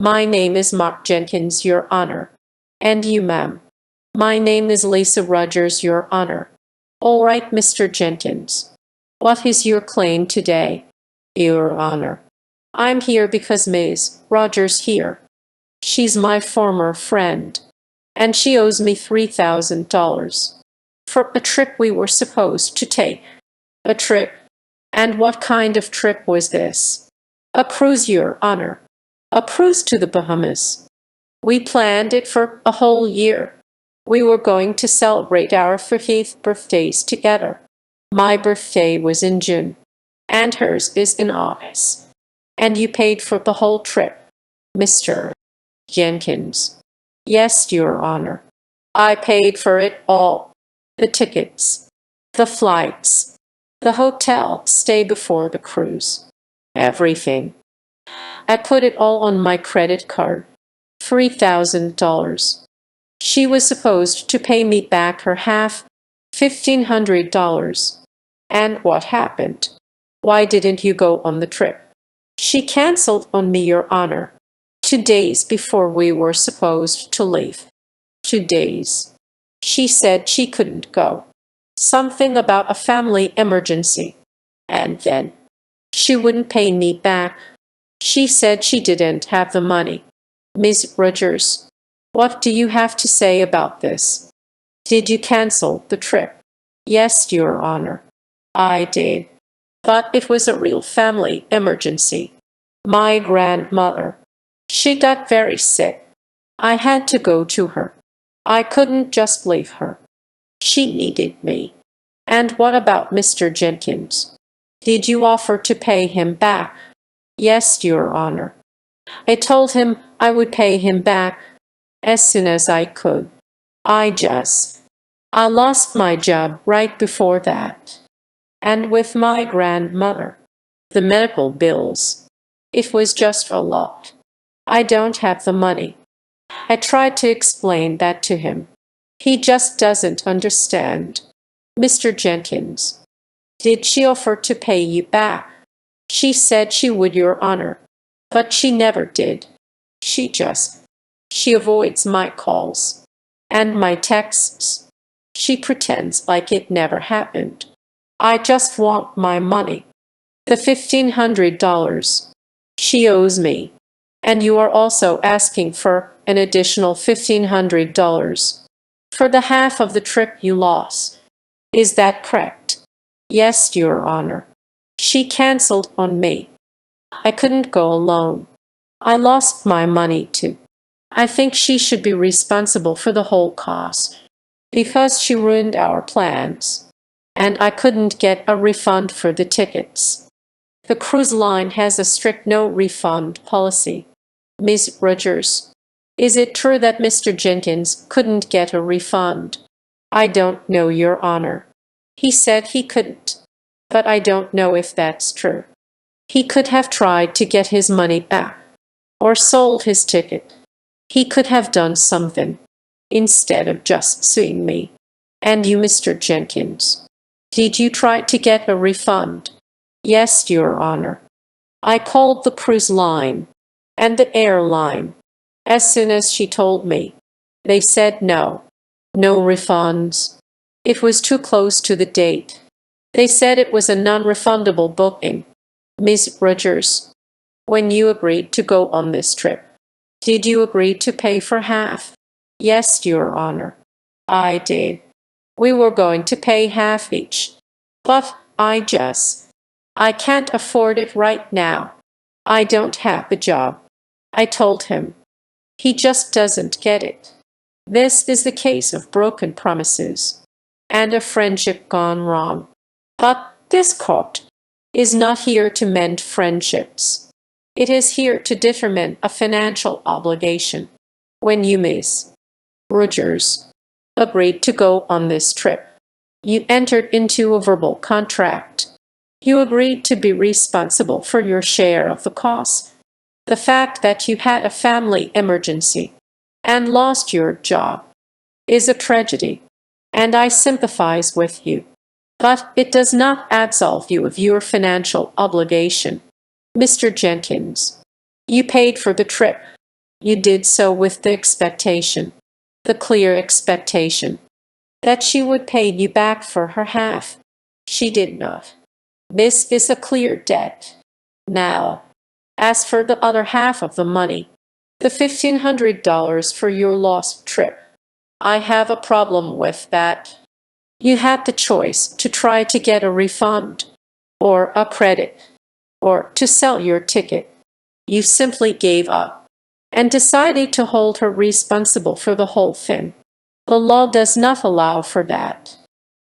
My name is Mark Jenkins, Your Honor. And you, ma'am? My name is Lisa Rogers, Your Honor. All right, Mr. Jenkins. What is your claim today? Your Honor. I'm here because Ms. Rogers here. She's my former friend. And she owes me $3,000 for a trip we were supposed to take. A trip? And what kind of trip was this? A cruise, Your Honor. A cruise to the Bahamas. We planned it for a whole year. We were going to celebrate our 50th birthdays together. My birthday was in June, and hers is in August. And you paid for the whole trip, Mr. Jenkins. Yes, Your Honor. I paid for it all. The tickets, the flights, the hotel stay before the cruise. Everything. I put it all on my credit card. $3,000. She was supposed to pay me back her half, $1,500. And what happened? Why didn't you go on the trip? She canceled on me, Your Honor. 2 days before we were supposed to leave. 2 days. She said she couldn't go. Something about a family emergency. And then she wouldn't pay me back. She said she didn't have the money. Ms. Rogers, what do you have to say about this? Did you cancel the trip? Yes, Your Honor. I did. But it was a real family emergency. My grandmother. She got very sick. I had to go to her. I couldn't just leave her. She needed me. And what about Mr. Jenkins? Did you offer to pay him back? Yes, Your Honor. I told him I would pay him back as soon as I could. I lost my job right before that. And with my grandmother, the medical bills, it was just a lot. I don't have the money. I tried to explain that to him. He just doesn't understand. Mr. Jenkins, did she offer to pay you back? She said she would, Your Honor. But she never did. She avoids my calls and my texts. She pretends like it never happened. I just want my money. The $1,500 she owes me. And you are also asking for an additional $1,500 for the half of the trip you lost. Is that correct? Yes, Your Honor. She canceled on me. I couldn't go alone. I lost my money too. I think she should be responsible for the whole cost because she ruined our plans. And I couldn't get a refund for the tickets. The cruise line has a strict no refund policy. Ms. Rogers, is it true that Mr. Jenkins couldn't get a refund? I don't know, Your Honor. He said he couldn't, but I don't know if that's true. He could have tried to get his money back, or sold his ticket. He could have done something, instead of just suing me. And you, Mr. Jenkins, did you try to get a refund? Yes, Your Honor. I called the cruise line and the airline. As soon as she told me, they said no. No refunds. It was too close to the date. They said it was a non-refundable booking. Ms. Rogers, when you agreed to go on this trip, did you agree to pay for half? Yes, Your Honor. I did. We were going to pay half each. But I can't afford it right now. I don't have a job. I told him. He just doesn't get it. This is the case of broken promises and a friendship gone wrong. But this court is not here to mend friendships. It is here to determine a financial obligation. When you, Ms. Rogers, agreed to go on this trip, you entered into a verbal contract. You agreed to be responsible for your share of the costs. The fact that you had a family emergency and lost your job is a tragedy, and I sympathize with you. But it does not absolve you of your financial obligation. Mr. Jenkins, you paid for the trip. You did so with the expectation, the clear expectation, that she would pay you back for her half. She did not. This is a clear debt. Now, as for the other half of the money, the $1,500 for your lost trip, I have a problem with that. You had the choice to try to get a refund, or a credit, or to sell your ticket. You simply gave up and decided to hold her responsible for the whole thing. The law does not allow for that.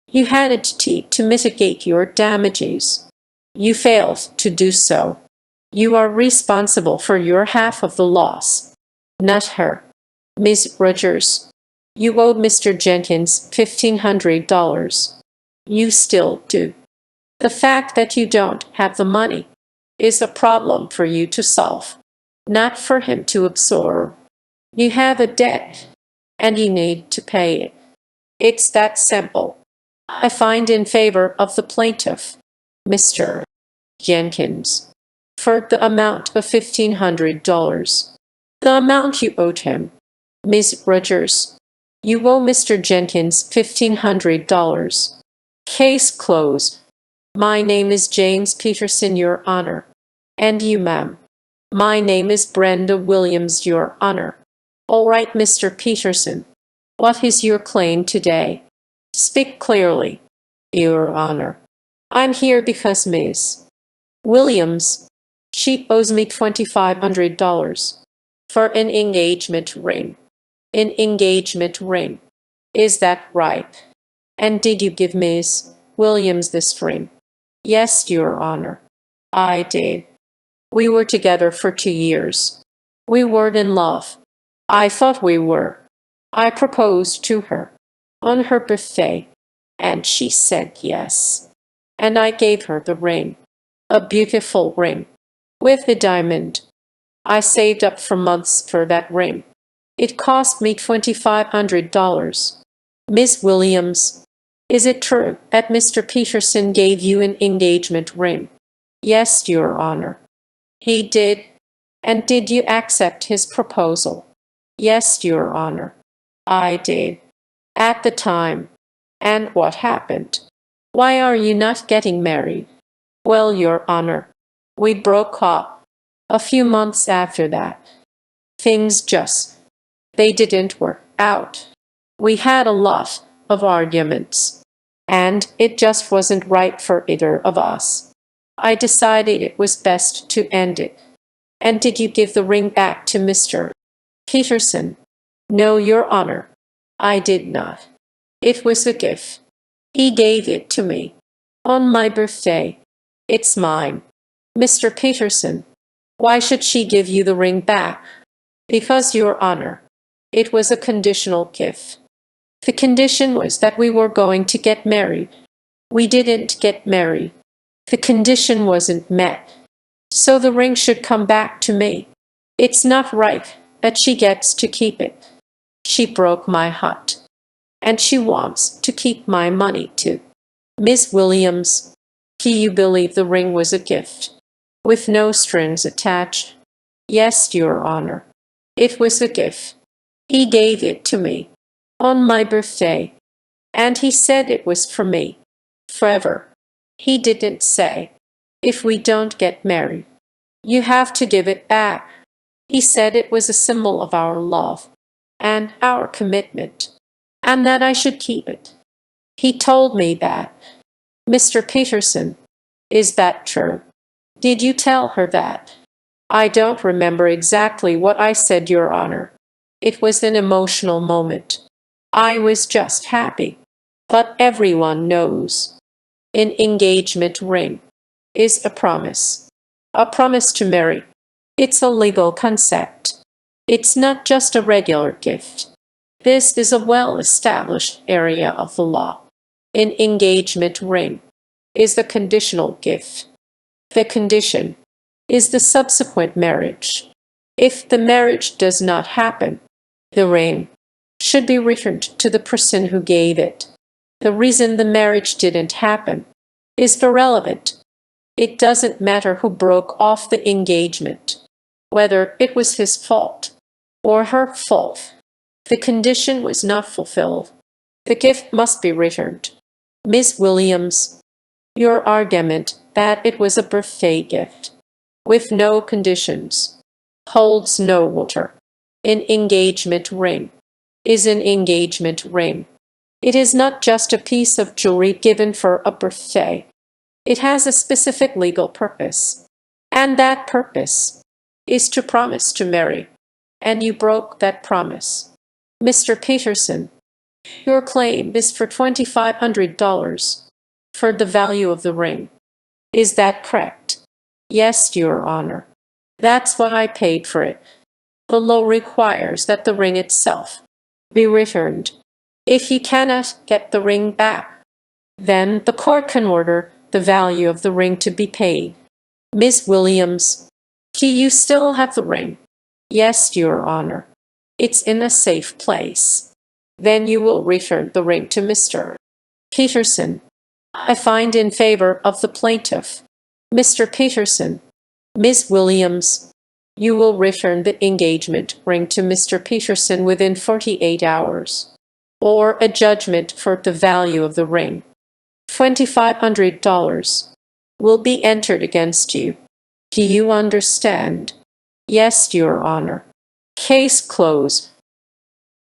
You had it to mitigate your damages. You failed to do so. You are responsible for your half of the loss, not her. Miss Rogers, you owe Mr. Jenkins $1,500. You still do. The fact that you don't have the money is a problem for you to solve, not for him to absorb. You have a debt, and you need to pay it. It's that simple. I find in favor of the plaintiff, Mr. Jenkins, for the amount of $1,500. The amount you owed him, Miss Rogers. You owe Mr. Jenkins $1,500. Case closed. My name is James Peterson, Your Honor. And you, ma'am. My name is Brenda Williams, Your Honor. All right, Mr. Peterson. What is your claim today? Speak clearly, Your Honor. I'm here because Miss Williams, she owes me $2,500 for an engagement ring. An engagement ring. Is that right? And did you give Miss Williams this ring? Yes, Your Honor. I did. We were together for 2 years. We weren't in love. I thought we were. I proposed to her on her birthday, and she said yes. And I gave her the ring, a beautiful ring, with a diamond. I saved up for months for that ring. It cost me $2,500. Miss Williams, is it true that Mr. Peterson gave you an engagement ring? Yes, Your Honor. He did. And did you accept his proposal? Yes, Your Honor. I did. At the time. And what happened? Why are you not getting married? Well, Your Honor, we broke up a few months after that. Things they didn't work out. We had a lot of arguments, and it just wasn't right for either of us. I decided it was best to end it. And did you give the ring back to Mr. Peterson? No, Your Honor. I did not. It was a gift. He gave it to me on my birthday. It's mine. Mr. Peterson, why should she give you the ring back? Because, Your Honor, it was a conditional gift. The condition was that we were going to get married. We didn't get married. The condition wasn't met. So the ring should come back to me. It's not right that she gets to keep it. She broke my heart. And she wants to keep my money too. Miss Williams, do you believe the ring was a gift, with no strings attached? Yes, Your Honor. It was a gift. He gave it to me on my birthday, and he said it was for me forever. He didn't say, if we don't get married, you have to give it back. He said it was a symbol of our love and our commitment, and that I should keep it. He told me that. Mr. Peterson, is that true? Did you tell her that? I don't remember exactly what I said, Your Honor. It was an emotional moment. I was just happy. But everyone knows. An engagement ring is a promise to marry. It's a legal concept. It's not just a regular gift. This is a well-established area of the law. An engagement ring is the conditional gift. The condition is the subsequent marriage. If the marriage does not happen, the ring should be returned to the person who gave it. The reason the marriage didn't happen is irrelevant. It doesn't matter who broke off the engagement, whether it was his fault or her fault. The condition was not fulfilled. The gift must be returned. Miss Williams, your argument that it was a birthday gift with no conditions holds no water. An engagement ring is an engagement ring. It is not just a piece of jewelry given for a birthday. It has a specific legal purpose. And that purpose is to promise to marry. And you broke that promise. Mr. Peterson, your claim is for $2,500 for the value of the ring. Is that correct? Yes, Your Honor. That's what I paid for it. The law requires that the ring itself be returned. If you cannot get the ring back, then the court can order the value of the ring to be paid. Miss Williams, do you still have the ring? Yes, Your Honor. It's in a safe place. Then you will return the ring to Mr. Peterson. I find in favor of the plaintiff. Mr. Peterson, Miss Williams, you will return the engagement ring to Mr. Peterson within 48 hours, or a judgment for the value of the ring, $2,500, will be entered against you. Do you understand? Yes, Your Honor. Case closed.